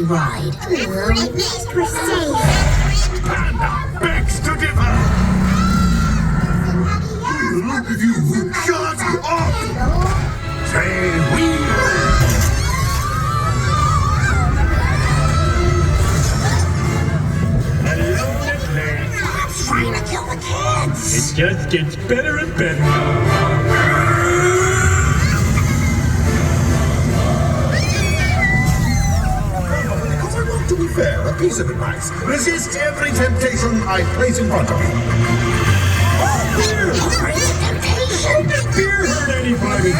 ride. At least we're safe. Panda begs to differ. You shut up! Say we. Trying to kill the kids. It just gets better and better. Because I want to be fair, a piece of advice. Resist every temptation I place in front of you. Temptation. Fear hurt anybody.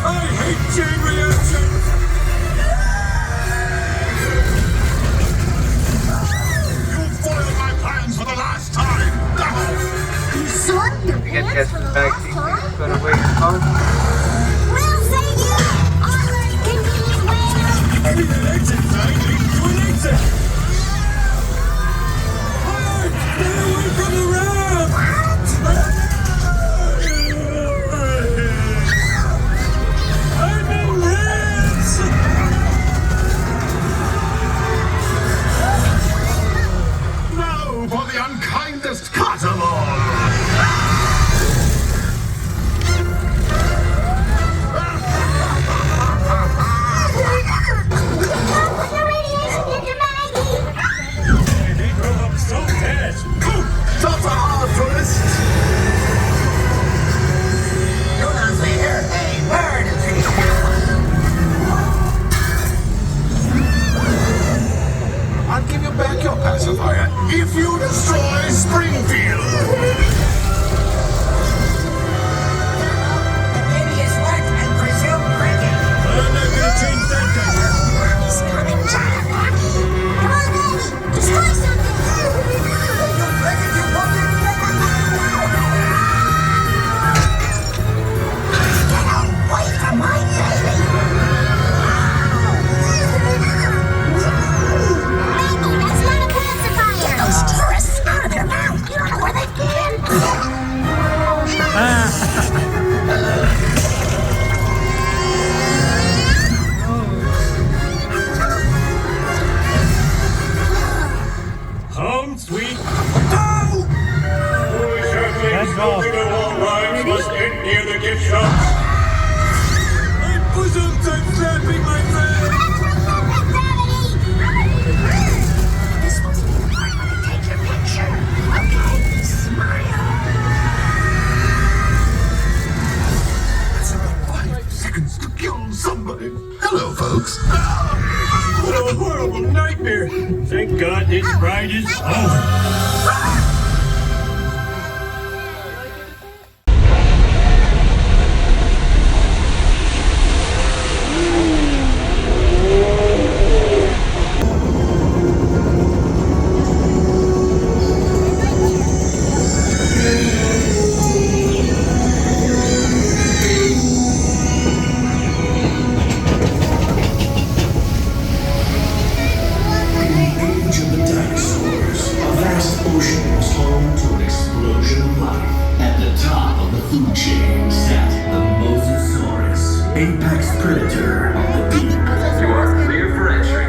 I hate chain reactions. For the last time! Sort the Get pants for tested the back last to time? better wait home. We'll save you! On the convenient way! I need an exit sign leading to an exit. Hard! Stay away from the ramp! I'm in ramps! Now for the unkindest cut of all! They drove up so fast. Ta-ta, tourist! Do not fear a bird of I'll give you back your pacifier if you destroy Springfield! Maybe it's wet and presume drinking. I'm not gonna change that diaper. He's coming, Jack. Come on, baby! Destroy something! You ready to walk in? Get away from my baby. Baby, that's not a pacifier! Those tourists out of your mouth. You don't know where they've been. Home sweet. Go! That's all. Rides must end near the gift shops. My bosoms are flapping, my friend. This must be the part where they take your picture. Okay, smile. That's about 5 seconds to kill somebody. Hello, folks. What a horrible nightmare. Thank God this ride is over. Age of the dinosaurs, a vast ocean was home to an explosion of life. At the top of the food chain sat the Mosasaurus, apex predator of the deep. You are clear for entry.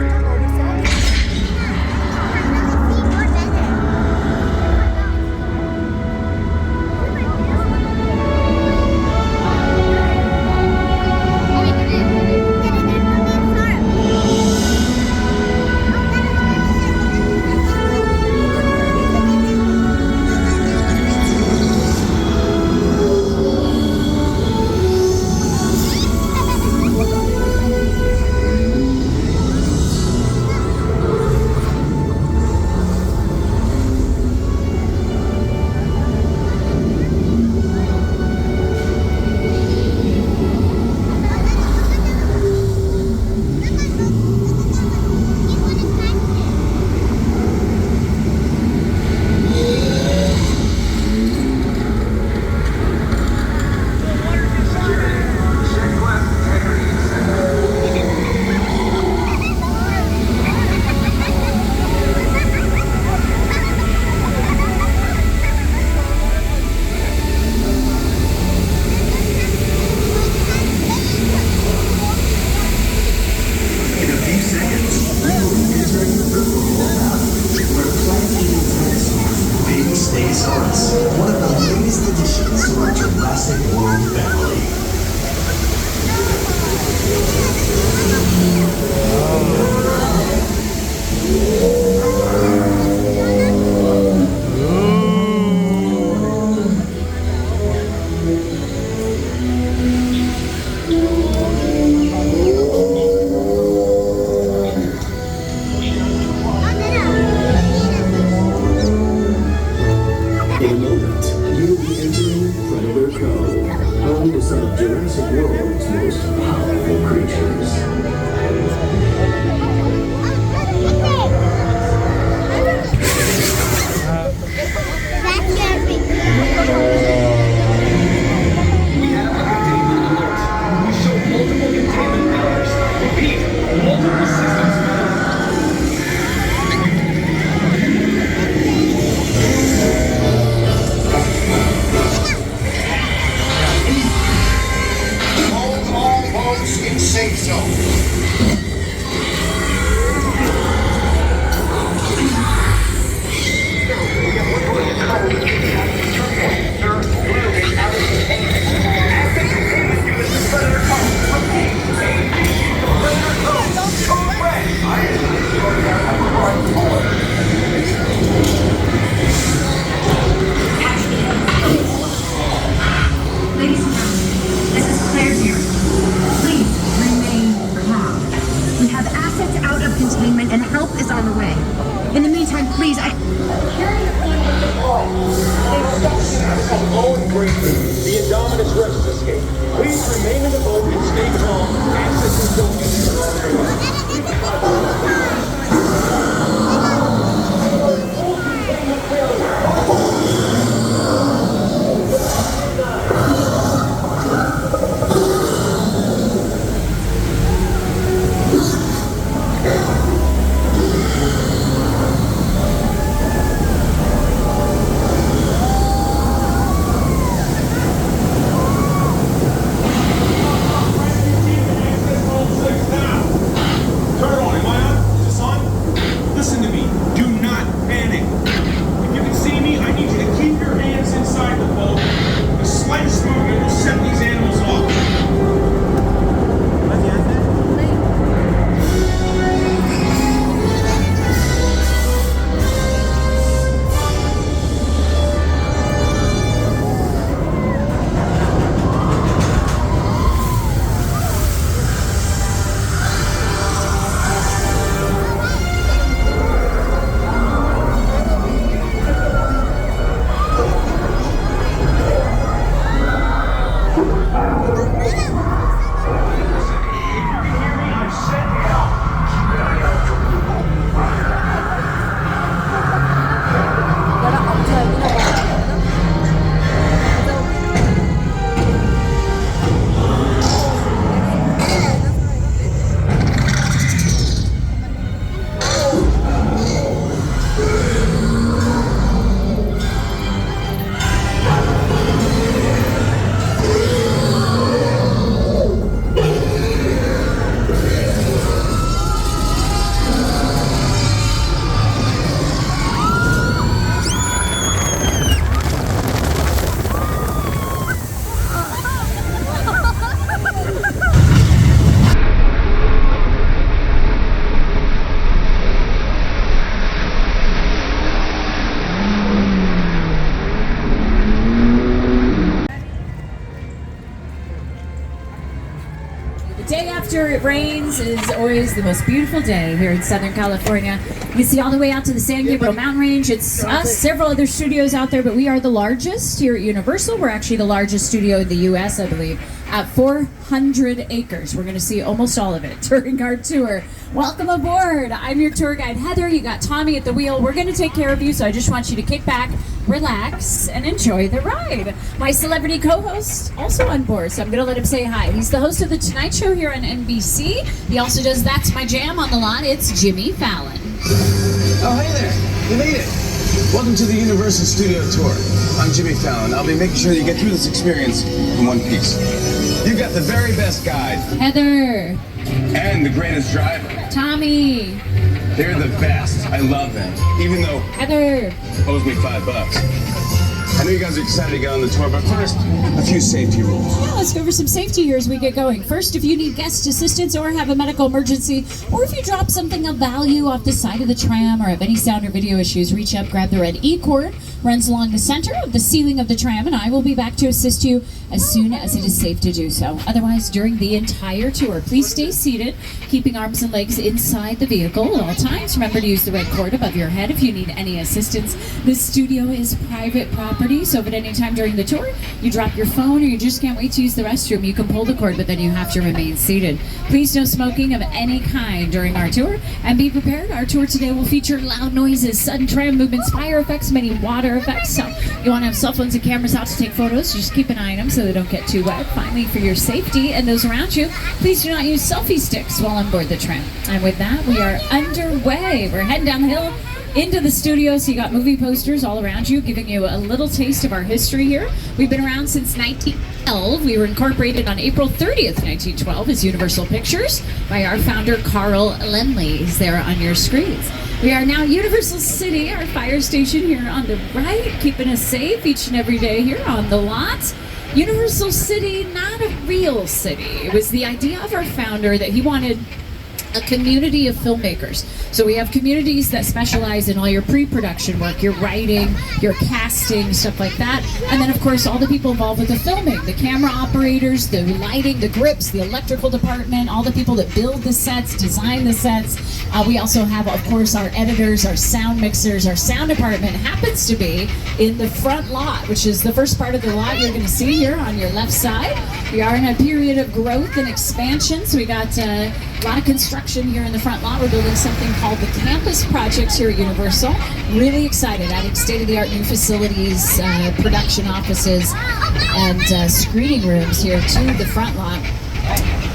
of containment and help is on the way. In the meantime, please, Owen Grayson, the Indominus Rex escape. Please remain in the boat and stay calm. Access is After it rains is always the most beautiful day here in Southern California. You can see all the way out to the San Gabriel Mountain Range. It's us, several other studios out there, but we are the largest here at Universal. We're actually the largest studio in the U.S., I believe, at 400 acres. We're going to see almost all of it during our tour. Welcome aboard. I'm your tour guide, Heather. You got Tommy at the wheel. We're going to take care of you, so I just want you to kick back, relax, and enjoy the ride. My celebrity co-host also on board, so I'm going to let him say hi. He's the host of The Tonight Show here on NBC. He also does That's My Jam on the lot. It's Jimmy Fallon. Oh, hey there. You made it. Welcome to the Universal Studio Tour. I'm Jimmy Fallon. I'll be making sure that you get through this experience in one piece. You've got the very best guide. Heather. And the greatest driver. Tommy. They're the best. I love them. Even though Heather owes me $5. I know you guys are excited to get on the tour, but first, a few safety rules. Yeah, let's go over some safety here as we get going. First, if you need guest assistance or have a medical emergency, or if you drop something of value off the side of the tram or have any sound or video issues, reach up, grab the red E-cord, runs along the center of the ceiling of the tram, and I will be back to assist you as soon as it is safe to do so. Otherwise, during the entire tour, please stay seated, keeping arms and legs inside the vehicle at all times. Remember to use the red cord above your head if you need any assistance. This studio is private property, so if at any time during the tour you drop your phone or you just can't wait to use the restroom, you can pull the cord, but then you have to remain seated. Please no smoking of any kind during our tour, and be prepared. Our tour today will feature loud noises, sudden tram movements, fire effects, many water effects. So you want to have cell phones and cameras out to take photos, just keep an eye on them so they don't get too wet. Finally, for your safety and those around you, please do not use selfie sticks while on board the tram. And with that, we are underway. We're heading down the hill into the studio, so you got movie posters all around you, giving you a little taste of our history here. We've been around since 1912. We were incorporated on April 30th, 1912 as Universal Pictures by our founder, Carl Laemmle. He's there on your screens. We are now Universal City, our fire station here on the right, keeping us safe each and every day here on the lot. Universal City, not a real city. It was the idea of our founder that he wanted a community of filmmakers. So we have communities that specialize in all your pre-production work, your writing, your casting, stuff like that. And then of course all the people involved with the filming, the camera operators, the lighting, the grips, the electrical department, all the people that build the sets, design the sets. We also have of course our editors, our sound mixers. Our sound department happens to be in the front lot, which is the first part of the lot you're going to see here on your left side. We are in a period of growth and expansion, so we got a lot of construction here in the front lot. We're building something called the Campus Project here at Universal. Really excited, adding state-of-the-art new facilities, production offices, and screening rooms here to the front lot.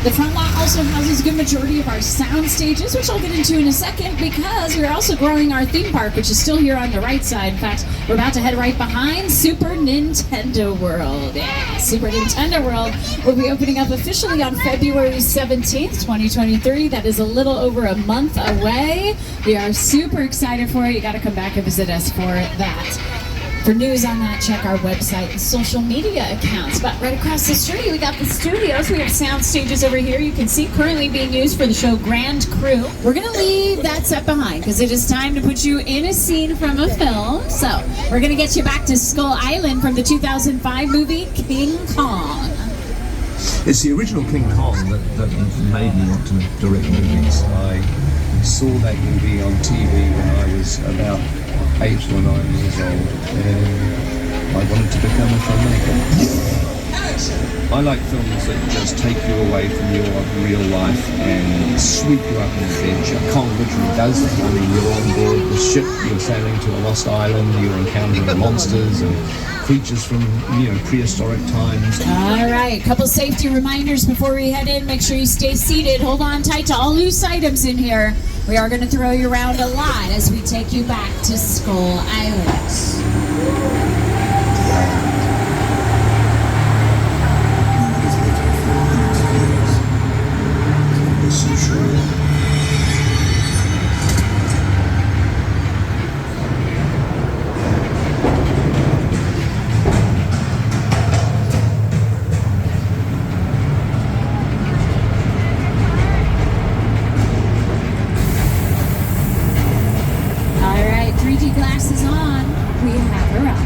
The front lot also houses a good majority of our sound stages, which I'll get into in a second, because we're also growing our theme park, which is still here on the right side. In fact, we're about to head right behind Super Nintendo World. Yeah, Super Nintendo World will be opening up officially on February 17th, 2023. That is a little over a month away. We are super excited for it. You got to come back and visit us for that. For news on that, check our website and social media accounts. But right across the street, we got the studios. We have sound stages over here. You can see currently being used for the show Grand Crew. We're going to leave that set behind because it is time to put you in a scene from a film. So we're going to get you back to Skull Island from the 2005 movie King Kong. It's the original King Kong that made me want to direct movies. I saw that movie on TV when I was about 8 or 9 years old, and I wanted to become a filmmaker. I like films that just take you away from your real life and sweep you up an adventure. Kong literally does that. I mean, you're on board the ship, you're sailing to a lost island, you're encountering monsters and creatures from, prehistoric times. All right, couple safety reminders before we head in. Make sure you stay seated. Hold on tight to all loose items in here. We are going to throw you around a lot as we take you back to Skull Island. Glasses on, we have her up.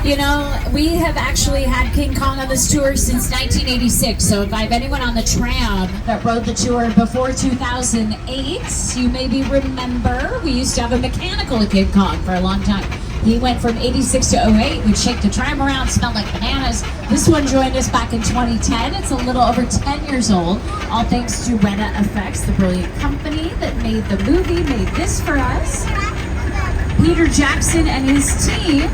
You know, we have actually had King Kong on this tour since 1986, so if I have anyone on the tram that rode the tour before 2008, you maybe remember we used to have a mechanical King Kong for a long time. He went from 86 to 08. We'd shake the tram around, smelled like bananas. This one joined us back in 2010. It's a little over 10 years old, all thanks to Rena Effects, the brilliant company that made the movie, made this for us. Peter Jackson and his team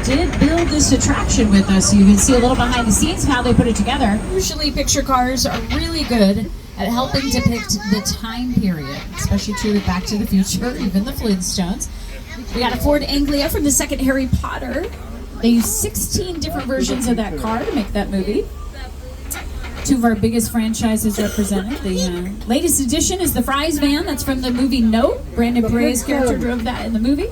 did build this attraction with us, so you can see a little behind the scenes how they put it together. Usually picture cars are really good at helping depict the time period, especially true to Back to the Future, even the Flintstones. We got a Ford Anglia from the second Harry Potter. They used 16 different versions of that car to make that movie. Two of our biggest franchises represented. The latest edition is the Fry's van. That's from the movie Nope. Brandon Pereira's character drove that in the movie.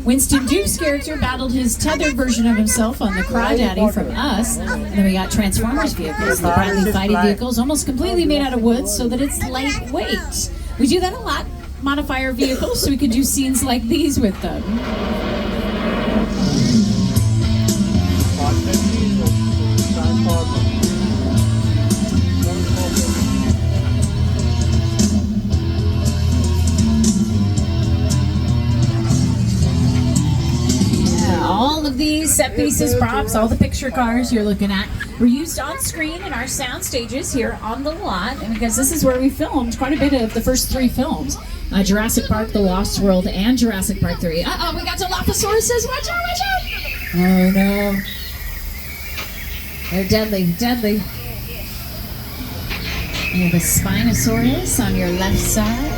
Winston Duke's character battled his tethered version of himself on the Crawdaddy from Us. And then we got Transformers vehicles, the Bradley fighting vehicles, almost completely made out of wood so that it's lightweight. We do that a lot. Modify our vehicles so we could do scenes like these with them. All of these set pieces, props, all the picture cars you're looking at were used on screen in our sound stages here on the lot, and because this is where we filmed quite a bit of the first three films. Jurassic Park, The Lost World, and Jurassic Park 3. Uh-oh, we got Dilophosauruses, watch out, watch out! Oh no. They're deadly, deadly. You have a Spinosaurus on your left side.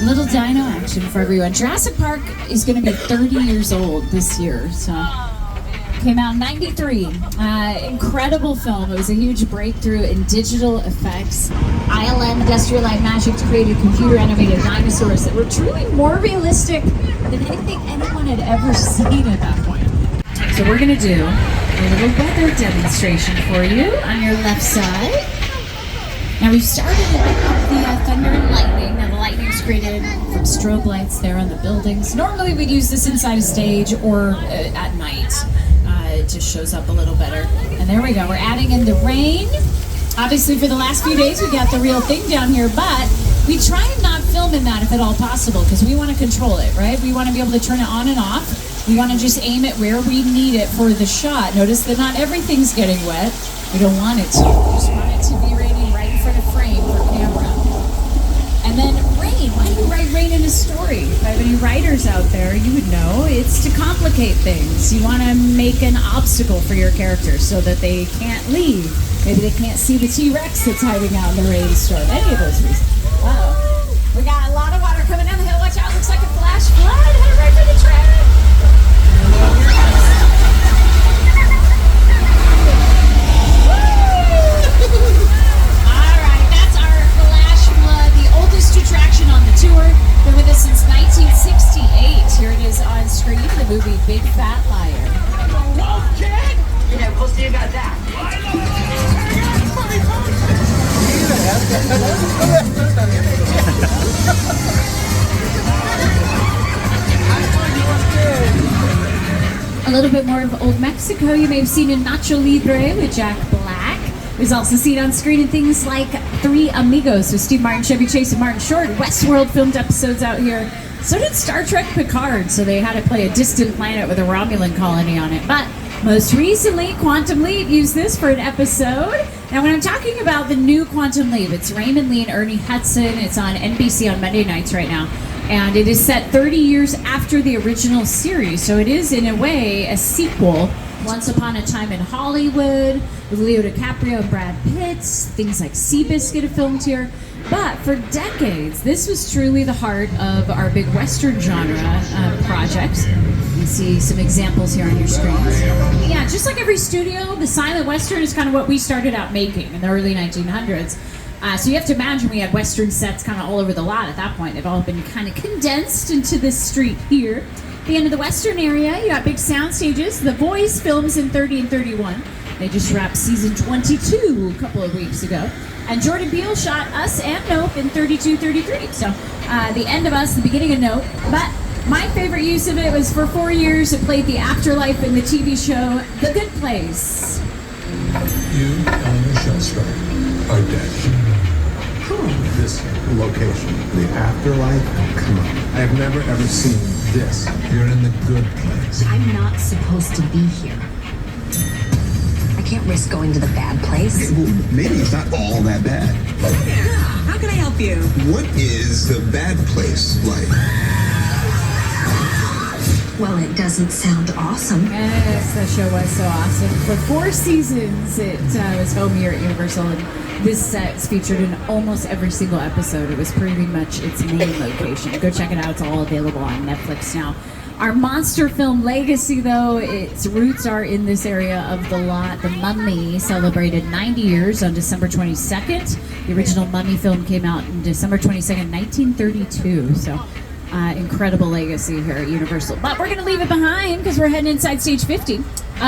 Little dino action for everyone. Jurassic Park is going to be 30 years old this year, so came out in '93. Incredible film. It was a huge breakthrough in digital effects. ILM, Industrial Light Magic, created computer animated dinosaurs that were truly more realistic than anything anyone had ever seen at that point. So we're going to do a little weather demonstration for you on your left side. Now we've started to pick up the thunder and lightning. Now the lightning's created from strobe lights there on the buildings. Normally we'd use this inside a stage or at night. It just shows up a little better. And there we go, we're adding in the rain. Obviously for the last few days we got the real thing down here, but we try and not film in that if at all possible, because we want to control it, right? We want to be able to turn it on and off. We want to just aim it where we need it for the shot. Notice that not everything's getting wet. We don't want it to. We just want it to be raining right in front of frame for camera. And then rain. Why do you write rain in a story? If I have any writers out there, you would know it's to complicate things. You want to make an obstacle for your characters so that they can't leave. Maybe they can't see the T-Rex that's hiding out in the rainstorm. Any of those reasons. Uh-oh. We got a lot of water coming down the hill. Watch out. Looks like a flash flood. Head right for the track. Attraction on the tour. Been with us since 1968. Here it is on screen, the movie Big Fat Liar. Wolf kid! Yeah, we'll see about that. A little bit more of Old Mexico. You may have seen in Nacho Libre with Jack Black. It was also seen on screen in things like Three Amigos with Steve Martin, Chevy Chase, and Martin Short. Westworld filmed episodes out here. So did Star Trek Picard, so they had to play a distant planet with a Romulan colony on it. But most recently, Quantum Leap used this for an episode. Now, when I'm talking about the new Quantum Leap, it's Raymond Lee and Ernie Hudson. It's on NBC on Monday nights right now. And it is set 30 years after the original series. So it is, in a way, a sequel. Once Upon a Time in Hollywood, with Leo DiCaprio and Brad Pitt. Things like Seabiscuit have filmed here. But for decades, this was truly the heart of our big Western genre projects. You see some examples here on your screens. Yeah, just like every studio, the silent Western is kind of what we started out making in the early 1900s. So you have to imagine we had Western sets kind of all over the lot at that point. They've all been kind of condensed into this street here. At the end of the Western area, you got big sound stages. The Voice films in 30 and 31. They just wrapped season 22 a couple of weeks ago. And Jordan Peele shot Us and Nope in 32, 33. So the end of Us, the beginning of Nope. But my favorite use of it was for 4 years. It played the afterlife in the TV show The Good Place. You, Eleanor Shellstrop, are dead. This this location. The afterlife? Come on. I have never ever seen this. You're in the good place. I'm not supposed to be here. I can't risk going to the bad place. Well, maybe it's not all that bad. How can I help you? What is the bad place like? Well, it doesn't sound awesome. Yes, that show was so awesome. For 4 seasons, it was filmed here at Universal, and this set is featured in almost every single episode. It was pretty much its main location. Go check it out. It's all available on Netflix now. Our monster film legacy, though, its roots are in this area of the lot. The Mummy celebrated 90 years on December 22nd. The original Mummy film came out on December 22nd, 1932. So, incredible legacy here at Universal. But we're going to leave it behind because we're heading inside stage 50.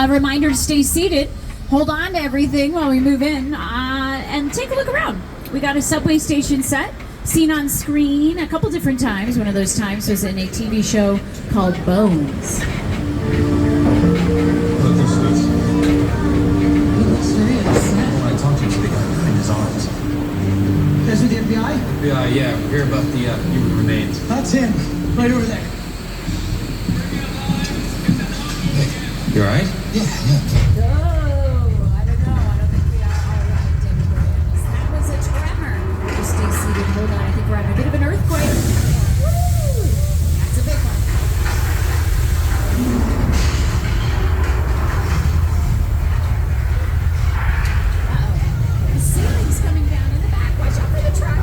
Reminder to stay seated. Hold on to everything while we move in and take a look around. We got a subway station set, seen on screen a couple different times. One of those times was in a TV show called Bones. I talked to the guy behind his arms. Guys with the FBI? Yeah, we're here about the human remains. That's him. Right over there. You alright? Oh, I don't know. I don't think we are all right, to be very honest. That was a tremor. Just stay seated. Hold on. I think we're having a bit of an earthquake. Woo! That's a big one. Uh-oh. The ceiling's coming down in the back. Watch out for the truck.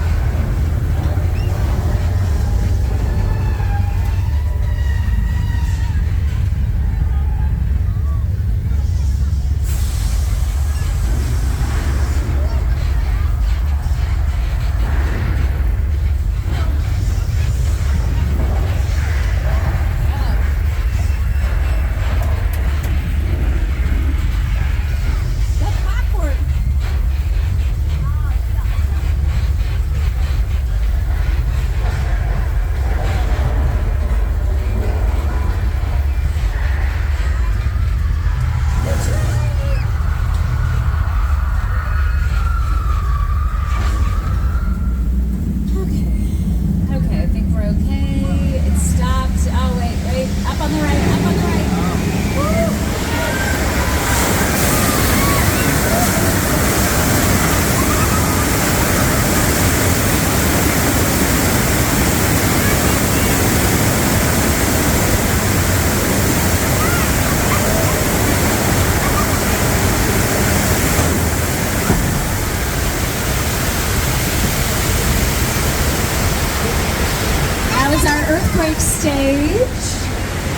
Stage.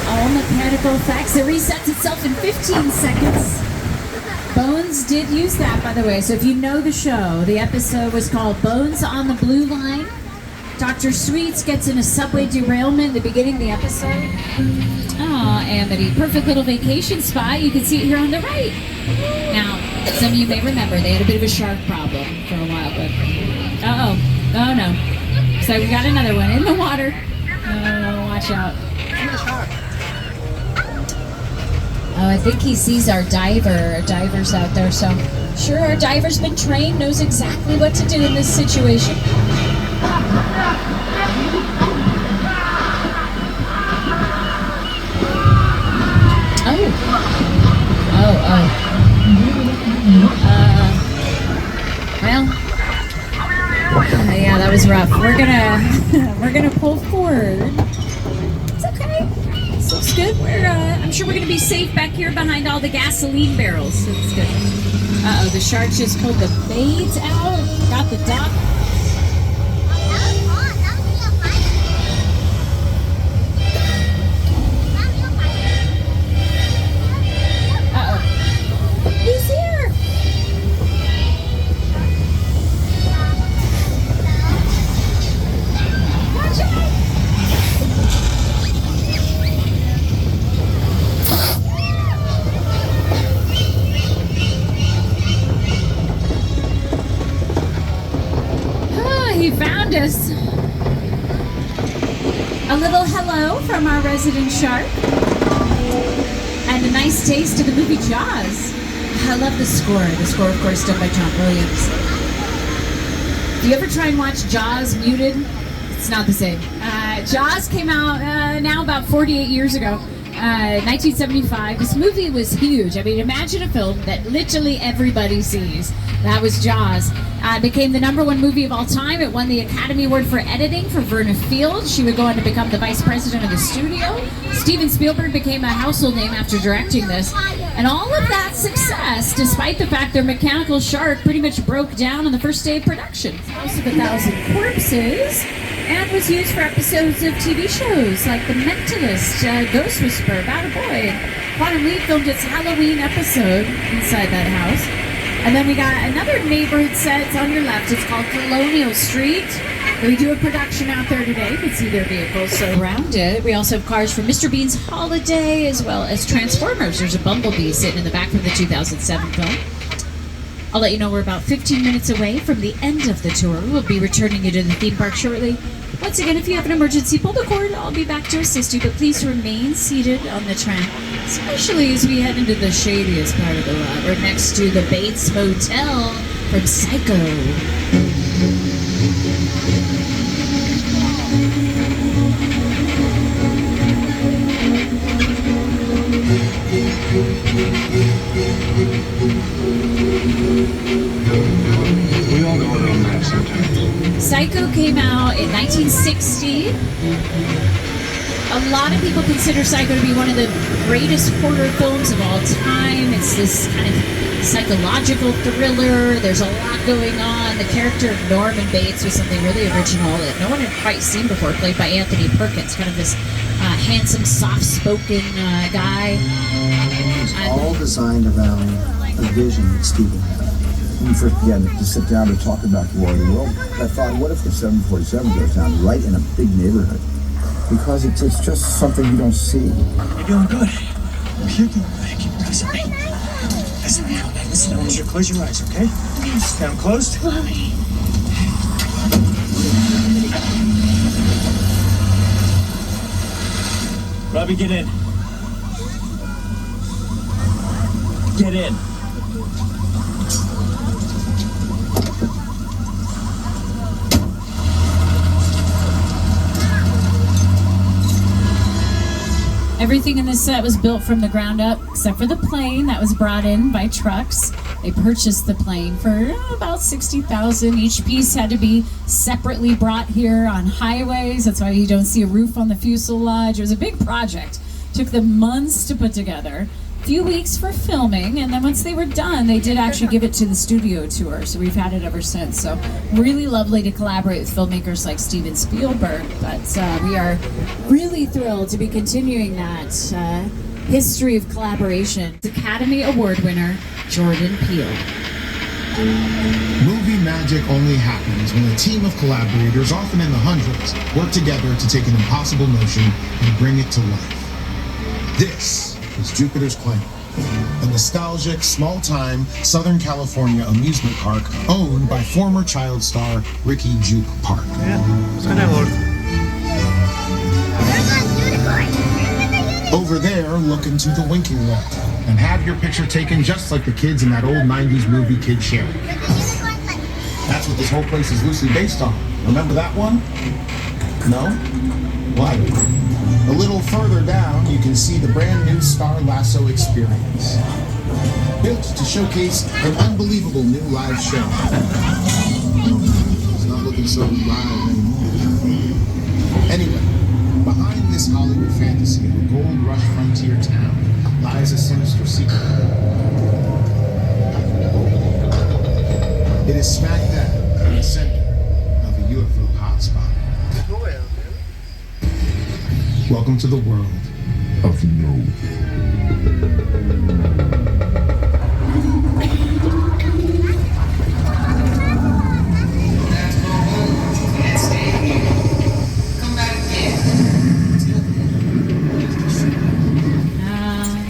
All mechanical effects. It resets itself in 15 seconds. Bones did use that, by the way. So if you know the show, the episode was called Bones on the Blue Line. Dr. Sweets gets in a subway derailment at the beginning of the episode. Oh, Amity. Perfect little vacation spot. You can see it here on the right. Now, some of you may remember they had a bit of a shark problem for a while, but... Uh-oh. Oh, no. So we got another one in the water. Oh, watch out. Oh, I think he sees our diver's out there, so sure, our diver's been trained, knows exactly what to do in this situation. Well, yeah, that was rough. We're gonna pull forward. It's okay. This looks good. I'm sure we're gonna be safe back here behind all the gasoline barrels. So it's good. Uh-oh, the shark just pulled the bait out. Got the dock. Uh-oh. He's here. Watch out. He found us. A little hello from our resident shark. And a nice taste of the movie Jaws. I love the score. The score, of course, done by John Williams. If you ever try and watch Jaws muted, it's not the same. Jaws came out now about 48 years ago, 1975. This movie was huge. I mean, imagine a film that literally everybody sees. That was Jaws. It became the #1 movie of all time. It won the Academy Award for editing for Verna Field. She would go on to become the vice president of the studio. Steven Spielberg became a household name after directing this. And all of that success, despite the fact their mechanical shark pretty much broke down on the first day of production. House of a Thousand Corpses, and was used for episodes of TV shows like The Mentalist, Ghost Whisperer, About a Boy. Quantum Leap filmed its Halloween episode inside that house. And then we got another neighborhood set. It's on your left. It's called Colonial Street. We do a production out there today. You can see their vehicles around it. We also have cars from Mr. Bean's Holiday, as well as Transformers. There's a Bumblebee sitting in the back from the 2007 film. I'll let you know we're about 15 minutes away from the end of the tour. We'll be returning you to the theme park shortly. Once again, if you have an emergency, pull the cord. I'll be back to assist you, but please remain seated on the tram, especially as we head into the shadiest part of the lot. We're next to the Bates Motel from Psycho. We all go around that sometimes. Psycho came out in 1960. A lot of people consider Psycho to be one of the greatest horror films of all time. It's this kind of psychological thriller. There's a lot going on. The character of Norman Bates was something really original that no one had quite seen before, played by Anthony Perkins, kind of this handsome, soft-spoken guy. It's all designed around a vision that Steven had. When we first began to sit down to talk about War of the World, I thought, what if the 747 goes down right in a big neighborhood? Because it's just something you don't see. You're doing good. You're doing good. Keep listen to me. Listen, listen. I want you to close your eyes, okay? Stay down closed. Robbie, get in. Get in. Everything in this set was built from the ground up, except for the plane that was brought in by trucks. They purchased the plane for about $60,000. Each piece had to be separately brought here on highways. That's why you don't see a roof on the fuselage. It was a big project. Took them months to put together. A few weeks for filming, and then once they were done, they did actually give it to the studio tour, so we've had it ever since. So really lovely to collaborate with filmmakers like Steven Spielberg, but we are really thrilled to be continuing that history of collaboration. Academy Award winner Jordan Peele. Movie magic only happens when a team of collaborators, often in the hundreds, work together to take an impossible notion and bring it to life. This is Jupiter's Claim, a nostalgic, small-time Southern California amusement park owned by former child star Ricky Juke Park. Over there, look into the winking wall and have your picture taken just like the kids in that old 90s movie Kid Sharing. That's what this whole place is loosely based on. Remember that one? No? Why? A little further down, you can see the brand new Star Lasso experience. Built to showcase an unbelievable new live show. It's not looking so live anymore. Anyway, behind this Hollywood fantasy of a gold rush frontier town lies a sinister secret. It is smack dab in the center of a UFO hotspot. Welcome to the world of no.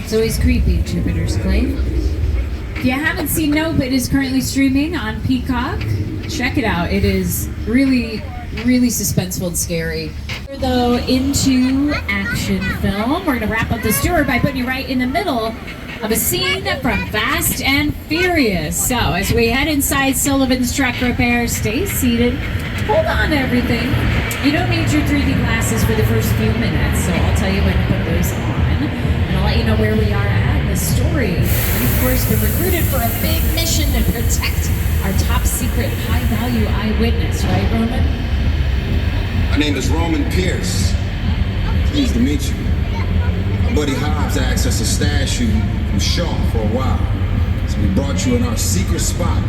It's always creepy, Jupiter's Claim. If you haven't seen Nope, it is currently streaming on Peacock. Check it out. It is really, really suspenseful and scary. Though into action film, we're going to wrap up this tour by putting you right in the middle of a scene from Fast and Furious. So as we head inside Sullivan's Truck Repair, stay seated, hold on to everything. You don't need your 3D glasses for the first few minutes, so I'll tell you when to put those on. And I'll let you know where we are at in the story. We've, of course, been recruited for a big mission to protect our top secret, high-value eyewitness, right, Roman? My name is Roman Pierce. Pleased to meet you. My buddy Hobbs asked us to stash you from Shaw for a while, so we brought you in our secret spot.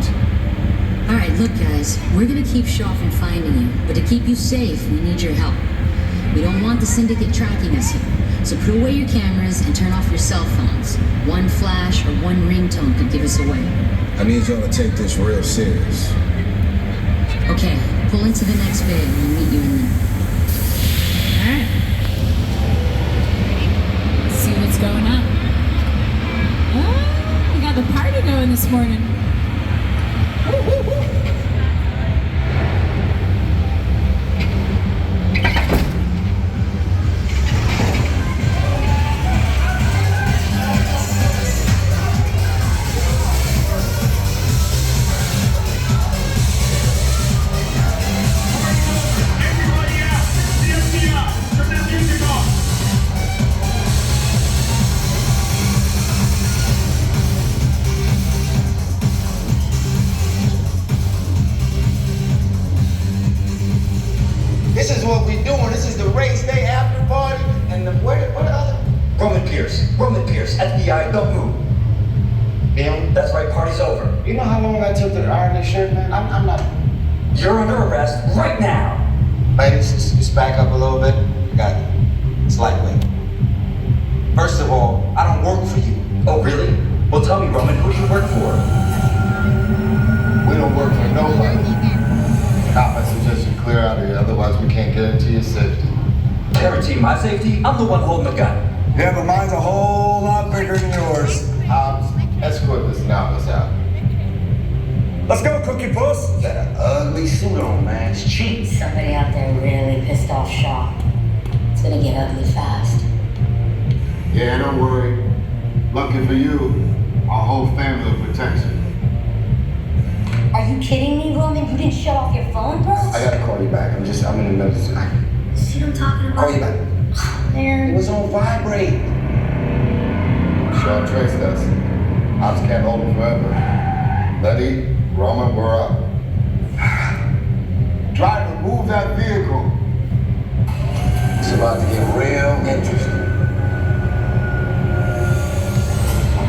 All right, look, guys, we're gonna keep Shaw from finding you, but to keep you safe, we need your help. We don't want the syndicate tracking us here, so put away your cameras and turn off your cell phones. One flash or one ringtone could give us away. I need y'all to take this real serious. Okay, pull into the next bay and we'll meet you in there. All right. Let's see what's going on. Oh, we got the party going this morning. This is what we doing. This is the race day after party, and what the other? Roman Pierce, FBI, don't move. Damn. That's right, party's over. You know how long I took to iron this shirt, man? I'm not. You're under arrest right now. Ladies, just back up a little bit. I got it. It's lightweight. First of all, I don't work for you. Oh, really? Well, tell me, Roman, who do you work for? We don't work for nobody. I suggest you clear out of here, otherwise we can't guarantee your safety. Guarantee my safety? I'm the one holding the gun. Yeah, but mine's a whole lot bigger than yours. Escort this novice out. Let's go, Cookie Puss. You got an ugly suit on, man. It's cheap. Somebody out there really pissed off Shaw. It's gonna get ugly fast. Yeah, don't worry. Lucky for you, our whole family will protect you. Are you kidding me, Roman? You didn't shut off your phone, bro? I gotta call you back. I'm in the middle of See what I'm talking about? Call you back. Man. It was on vibrate. Shaw traced us. Ops can't hold him forever. Letty, Roman, we're up. Driver, move that vehicle. It's about to get real interesting.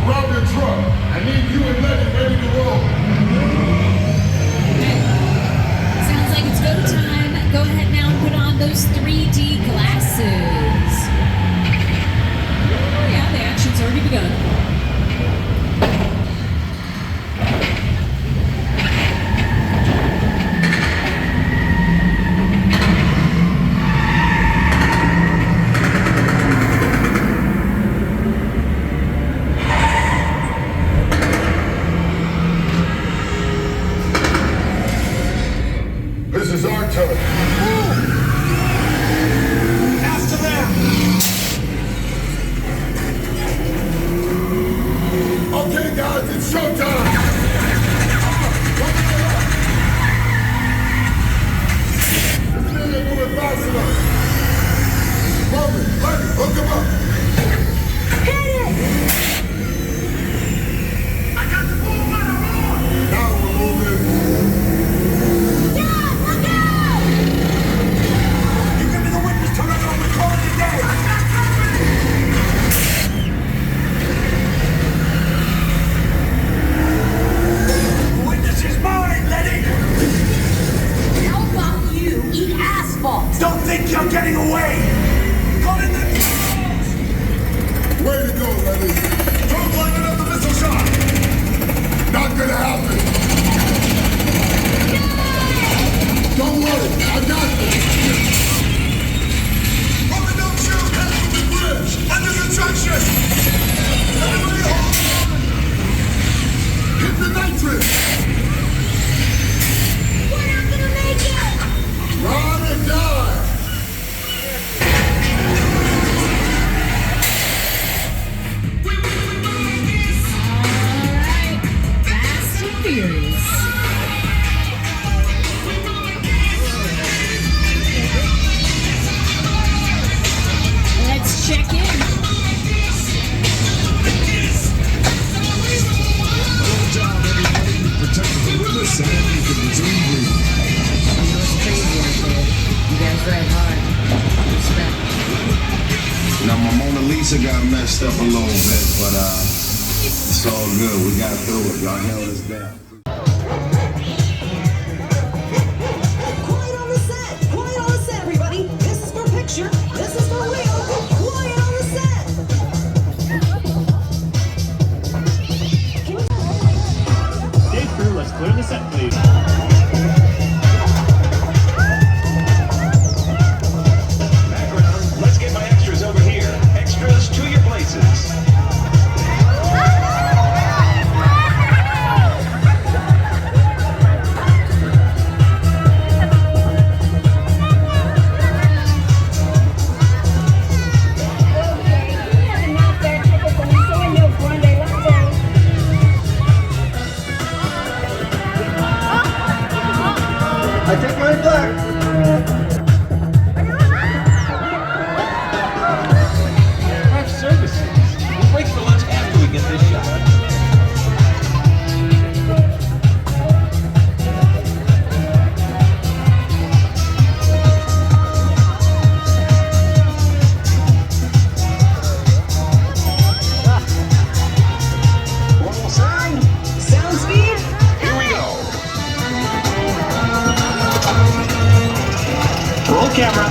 Grab your truck. I need you and Letty ready to roll. Sounds like it's go time. Go ahead now and put on those 3D glasses. Oh yeah, the action's already begun. This is our turn. After them. Okay, guys, it's showtime. This nigga moving fast enough. Roman, Letty, hook him up. Hit it! I got the boom on the road. Now we're moving. You give me the witness to another one. We call it a day. The witness is mine, Letty. How about you eat asphalt? Don't think you're getting away. Call in the... Way to go, Letty. Don't line another missile shot. Not gonna happen. Don't worry, I got this. Roman, don't shoot. Head for the bridge. Under construction. Everybody hold on. Hit the nitrous. We're not gonna make it! Run and die. Now my Mona Lisa got messed up a little bit, but it's all good. We got through it. Y'all held us down. Quiet on the set! Quiet on the set, everybody! This is for picture. This is for real. Quiet on the set! Day crew, let's clear the set, please. Let's get my extras over here. Extras to your places. I take mine back. Craft services. We'll break for lunch after we get this shot. Roll sound. Sound speed? Here we go. Roll camera.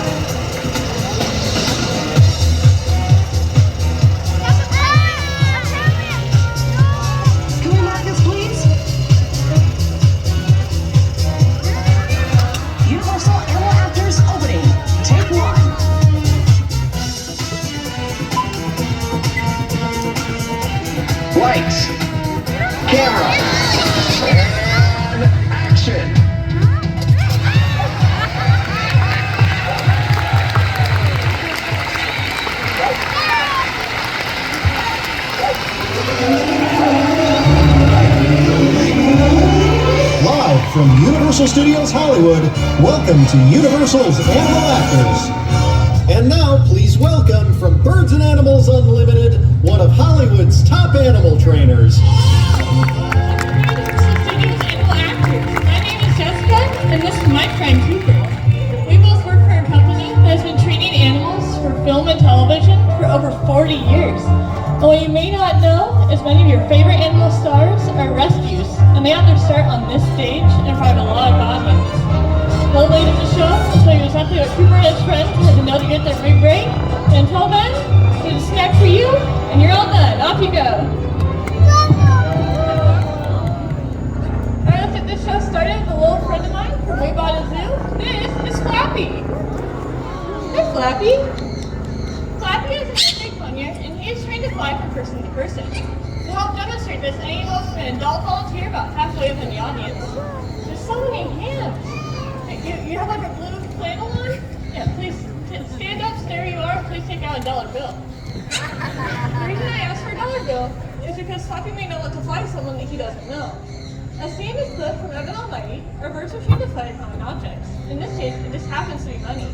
Can we mark this, please? Universal Animal Actors opening. Take one. Lights. Camera. And action. Live from Universal Studios Hollywood, welcome to Universal's Animal Actors. And now, please welcome from Birds and Animals Unlimited, one of Hollywood's top animal trainers. My name is Jessica, and this is my friend Cooper. We both work for a company that has been training animals for film and television for over 40 years. And what you may not know is many of your favorite animal stars are rescues, and they have their start on this stage in front of a live audience. Well, later in the show, I'll tell you exactly what Cooper and his friends had to know to get their big break. And until then, there's a snack for you, and you're all done. Off you go. Alright, let's get this show started with a little friend of mine from way by the zoo. This is Flappy. Hey, Flappy. Flappy is a big funnier, and he is trained to fly from person to person. To help demonstrate this, I need an adult volunteer about halfway up in the audience. There's so many hands. You have like a blue flannel on? Yeah, please stand up, there you are, please take out a $1 bill. The reason I asked for a $1 bill is because Flappy may know what to fly someone that he doesn't know. A scene is clip from Evan Almighty, or birds are trained to fly common objects. In this case, it just happens to be money.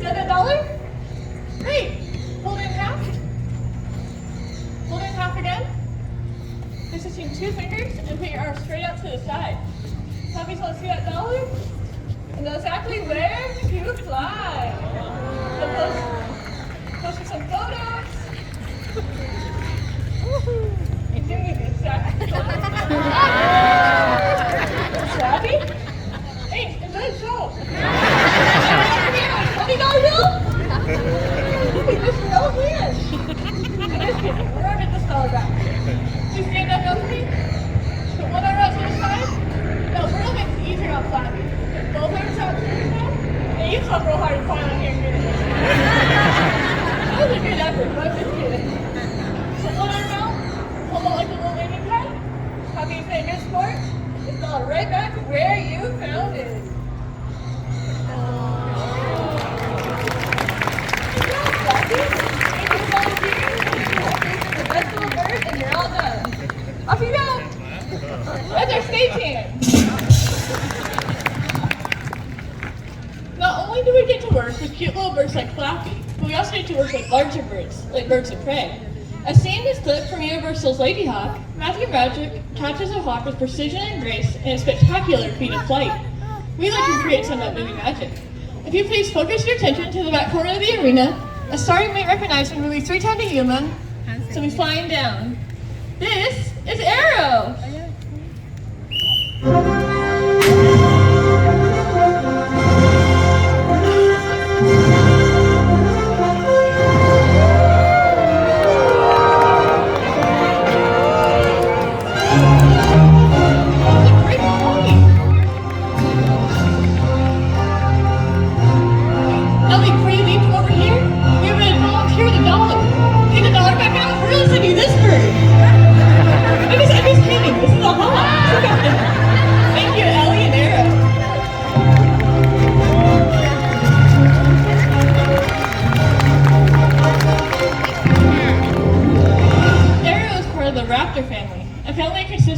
Got a $1? Great! Hold it in half. Hold it in half again. Place between 2 fingers and put your arm straight out to the side. Flappies want to see that $1? And that's exactly where you fly. So post for some photos. You do need this Flappy? Hey, enjoy the show. $20 bill? Just no hands. Just kidding. We're gonna get this $1 back. Please stand up for me. Put one arm out to the side. No, we're gonna make it easier on Flappy. Both arms out to the side. Hey, you slept real hard to climb on here and get it. That was a good effort, but I'm just kidding. So one arm out. Hold on like a little landing pad. Flappy's saying good sport. It's all right back to where you found it. And you're all done. Off you go! That's our stagehand! Not only do we get to work with cute little birds like Flappy, but we also get to work with larger birds, like birds of prey. As seen in this clip from Universal's Lady Hawk, Matthew Broderick catches a hawk with precision and grace in a spectacular feat of flight. We like to create some of that movie magic. If you please focus your attention to the back corner of the arena, a star you may recognize from movie 3 Times a Human, so we're flying down. This is Arrow!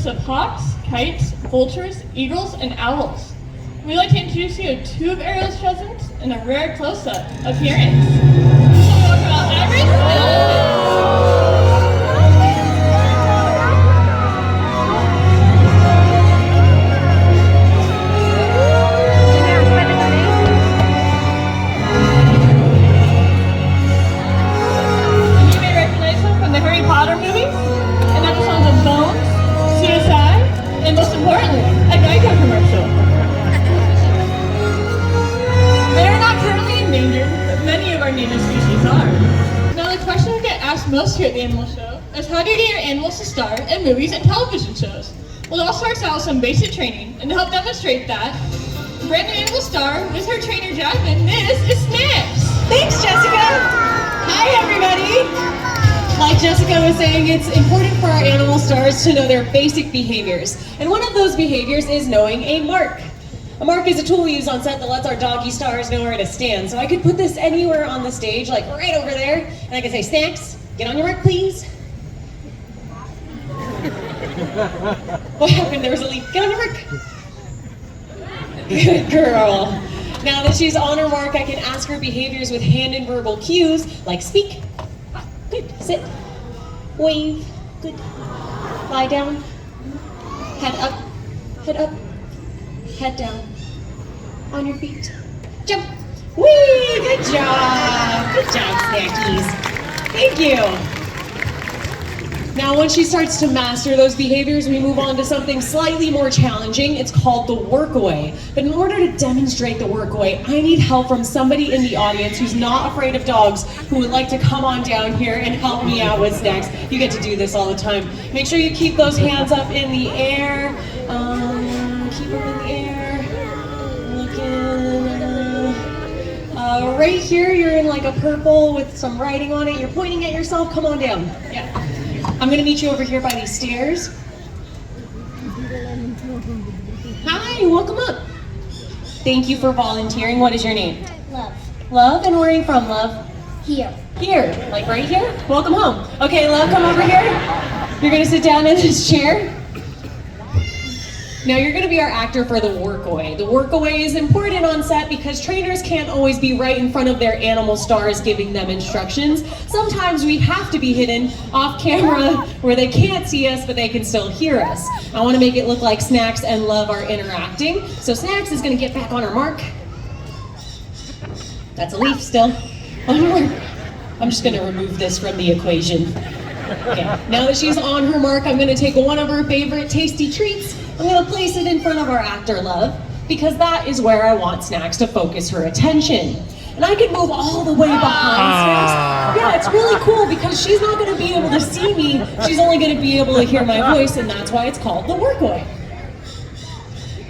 Of hawks, kites, vultures, eagles, and owls. We'd like to introduce you to 2 of Arrow's cousins in a rare close-up appearance. You may recognize them from the Harry Potter movies and episodes of Bones, and most importantly, a Geico commercial. They are not currently endangered, but many of our native species are. Now the question we get asked most here at the Animal Show is how do you get your animals to star in movies and television shows? Well, it all starts out with some basic training, and to help demonstrate that, brand new animal star with her trainer Jasmine, this is Snaps! Thanks, Jessica! Hi, everybody! Like Jessica was saying, it's important for our animal stars to know their basic behaviors. And one of those behaviors is knowing a mark. A mark is a tool we use on set that lets our doggy stars know where to stand. So I could put this anywhere on the stage, like right over there, and I could say, Snacks, get on your mark, please. What happened? There was a leak. Get on your mark. Good girl. Now that she's on her mark, I can ask her behaviors with hand and verbal cues, like speak. Good. Sit. Wave. Good. Lie down. Head up. Head up. Head down. On your feet. Jump. Whee! Good job. Good job, Snackies. Thank you. Now, once she starts to master those behaviors, we move on to something slightly more challenging. It's called the workaway. But in order to demonstrate the workaway, I need help from somebody in the audience who's not afraid of dogs, who would like to come on down here and help me out with Snacks. You get to do this all the time. Make sure you keep those hands up in the air. Keep them in the air. Looking. Right here, you're in like a purple with some writing on it. You're pointing at yourself. Come on down. Yeah. I'm going to meet you over here by these stairs. Hi, welcome up. Thank you for volunteering. What is your name? Love. Love, and where are you from, Love? Here. Here, like right here? Welcome home. Okay, Love, come over here. You're going to sit down in this chair. Now you're going to be our actor for the workaway. The workaway is important on set because trainers can't always be right in front of their animal stars giving them instructions. Sometimes we have to be hidden off camera where they can't see us but they can still hear us. I want to make it look like Snacks and Love are interacting. So Snacks is going to get back on her mark. That's a leaf still. On her mark. I'm just going to remove this from the equation. Okay, now that she's on her mark, I'm going to take one of her favorite tasty treats. I'm going to place it in front of our actor, Love, because that is where I want Snacks to focus her attention. And I can move all the way behind Snacks. Yeah, it's really cool because she's not going to be able to see me. She's only going to be able to hear my voice, and that's why it's called the workaway.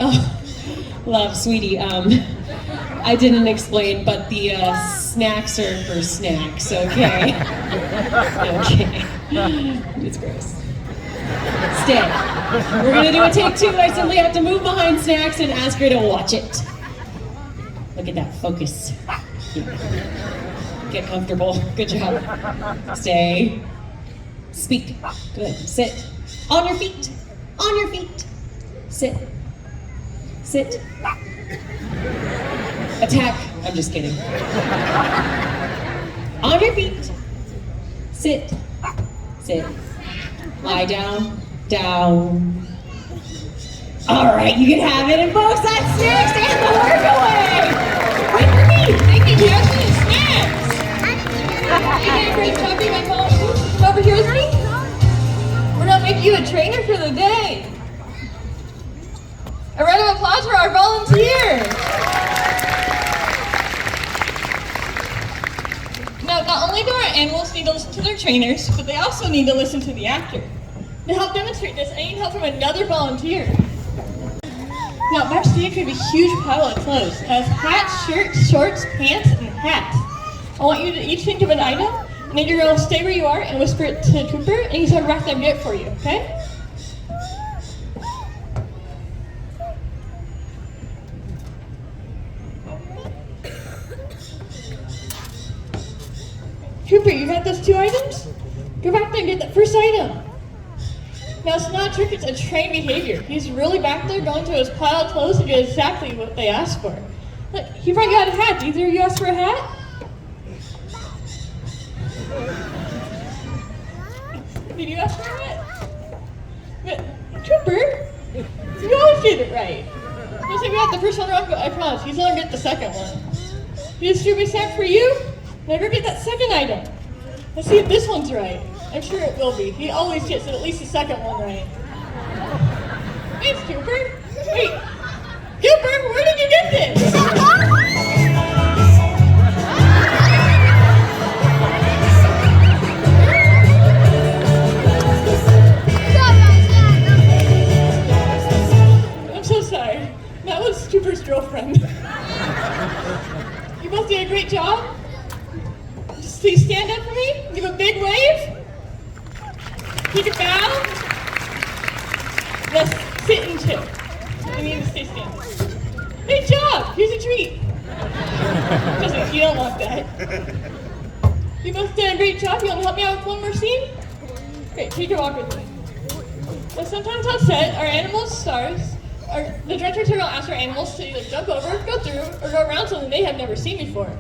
Oh, Love, sweetie, I didn't explain, but the snacks are for snacks, okay? Okay. It's gross. Stay. We're gonna do a take 2. I simply have to move behind Snacks and ask her to watch it. Look at that, focus. Get comfortable, good job. Stay. Speak, good, sit. On your feet, on your feet. Sit, sit. Attack, I'm just kidding. On your feet, sit, sit. Lie down, down. All right, you can have it, and folks, that's Snacks and the workaway. Wait for me. here. Now, not only do our animals need to listen to their trainers, but they also need to listen to the actor. To help demonstrate this, I need help from another volunteer. Now, backstage we have a huge pile of clothes. It has hats, shirts, shorts, pants, and hats. I want you to each think of an item, and then you're going to stay where you are and whisper it to the trooper, and he's going to wrap that gift for you, okay? Trooper, you got those 2 items? Go back there and get that first item. Now, it's not a trick, it's a trained behavior. He's really back there going to his pile of clothes to get exactly what they asked for. Look, he probably got a hat. Did either of you ask for a hat? Did you ask for a hat? But, Trooper, you always get it right. Looks like we got the first one wrong, but I promise, he's only get the second one. Is Trooper set for you? Now go get that second item. Let's see if this one's right. I'm sure it will be. He always gets at least the second one right. Thanks, Cooper. Wait, Cooper, where did you get this? I'm so sorry. That was Cooper's girlfriend. You both did a great job. Just please stand up for me. Give a big wave. Take a bow. Let's sit and chill. I need to stay standing. Great job! Here's a treat. Just, you don't want that. You both did a great job. You want to help me out with one more scene? Great, take a walk with me. So sometimes on set, our animals, stars, the directors will ask our animals to either jump over, go through, or go around something they have never seen before.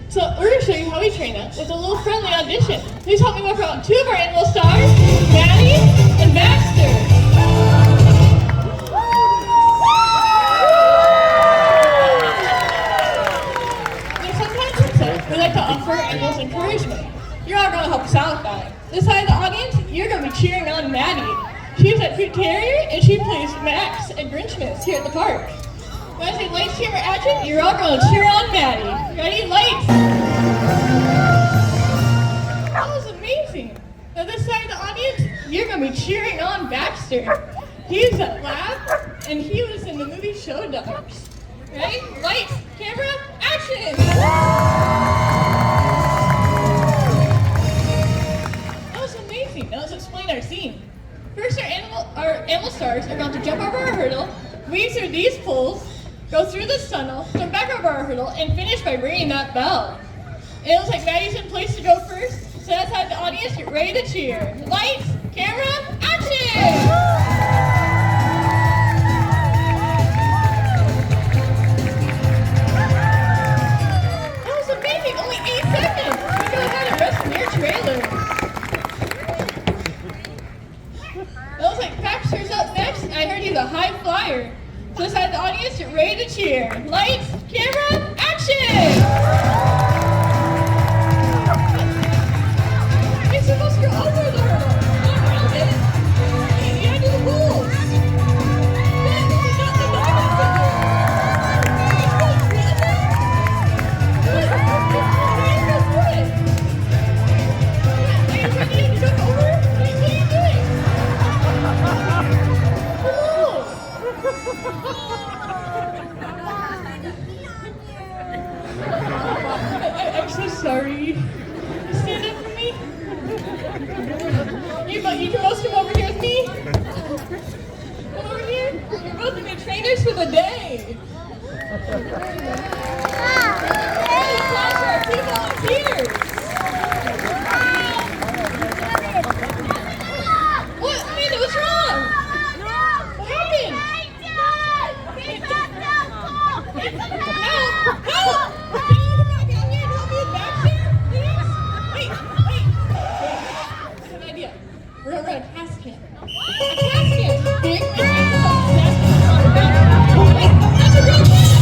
So we're going to show you how we train up with a little friendly audition. Please help me welcome out 2 of our animal stars, Maddie and Baxter. Now sometimes on set, we like to offer animals encouragement. You're all going to help us out with that. This side of the audience, you're going to be cheering on Maddie. She's a Food Terrier and she plays Max and Grinchmas here at the park. When I say lights, camera, action, you're all going to cheer on Maddie. Ready? Lights! That was amazing. Now this side of the audience, you're going to be cheering on Baxter. He's a lab, and he was in the movie Show Dogs. Ready? Lights, camera, action! That was amazing. Now let's explain our scene. First, our animal stars are going to jump over our hurdle, weave through these poles, go through this tunnel, jump back over our hurdle, and finish by ringing that bell. It looks like Maddie's in place to go first, so that's how the audience get ready to cheer. Lights, camera, action! That was amazing, only 8 seconds! You go ahead and rest in your trailer. It looks like Baxter's up next, and I heard he's a high flyer. So this side of the audience, get ready to cheer. Lights, camera, action! You're supposed to go over the hurdle, not around it. You gotta do the rules. This is not the diamond figure. You're supposed to do it. Are you ready to jump over? What are you doing? I'm so sorry. Stand up for me. You can both come over here with me. Come over here. You're both going to be trainers for the day. Applause for our 2 volunteers. What? Amanda, what's wrong? What happened? Help! Can you come back out here and help me with Baxter, please? Wait. I have an idea. We're gonna run a cast cam. A cast cam! Big man, that's a real cast!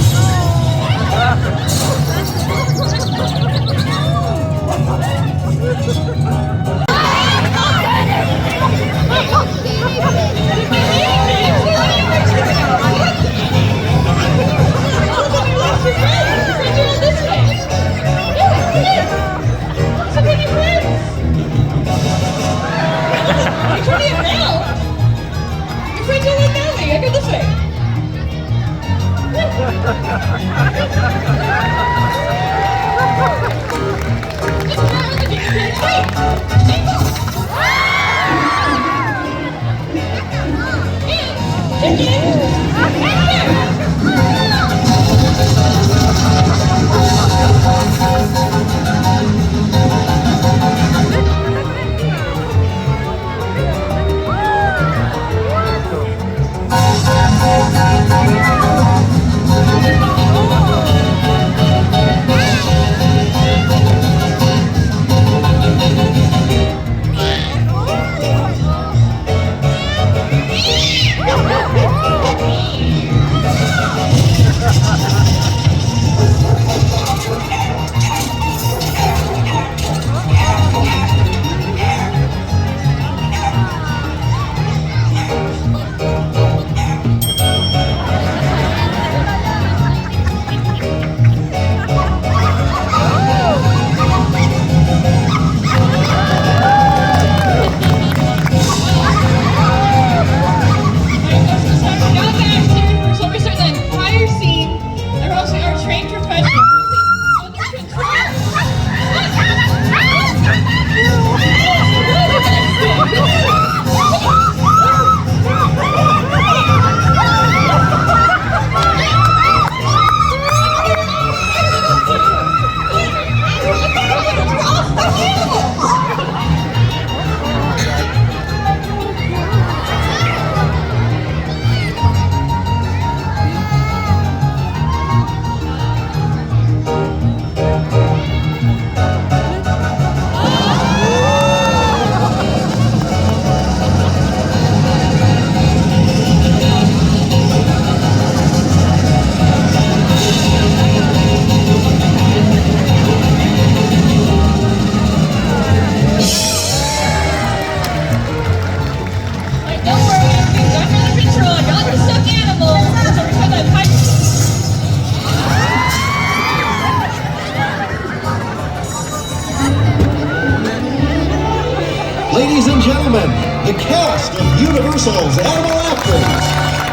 Ladies and gentlemen, the cast of Universal's Animal Actors.